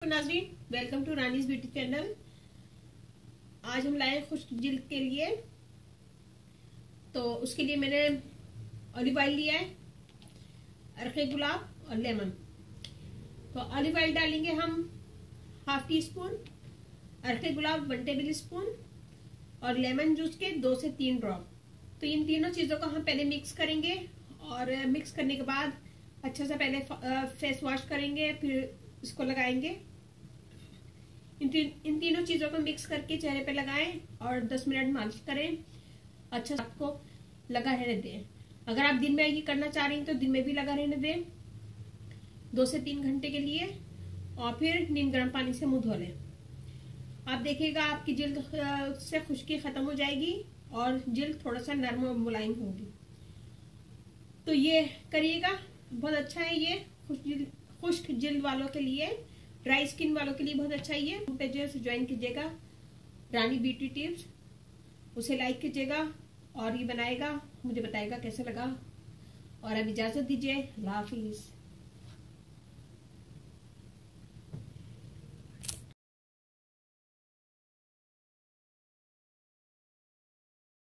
नाज़रीन, welcome to Rani's beauty channel. आज हम लाए खुश्क जिल्द के लिए, तो उसके लिए मैंने ऑलिव ऑयल लिया है, अरखे गुलाब और लेमन। तो ऑलिव ऑयल डालेंगे हम हाफ टी स्पून, अरखे गुलाब 1 टेबल स्पून और लेमन जूस के 2 से 3 ड्रॉप। तो इन तीनों चीज़ों को हम पहले मिक्स करेंगे और मिक्स करने के बाद अच्छा सा पहले फेस वॉश करेंगे, फिर इसको लगाएंगे। इन तीनों चीजों को मिक्स करके चेहरे पे लगाएं और 10 मिनट मालिश करें। अच्छा आपको लगा रहने दें। अगर आप दिन में ये करना चाह रही हैं तो दिन में भी लगा रहने दें 2 से 3 घंटे के लिए, और फिर नीम गर्म पानी से मुंह धो लें। आप देखिएगा आपकी जिल्द से खुश्की खत्म हो जाएगी और जिल्द थोड़ा सा नरम और मुलायम होगी। तो ये करिएगा, बहुत अच्छा है ये खुश्क जिल्द वालों के लिए, ड्राई स्किन वालों के लिए बहुत अच्छा है ये। पेज ज्वाइन कीजिएगा रानी ब्यूटी टिप्स, उसे लाइक कीजिएगा और ये बनाएगा, मुझे बताएगा कैसा लगा। और अब इजाजत दीजिए, अल्लाह हाफिज।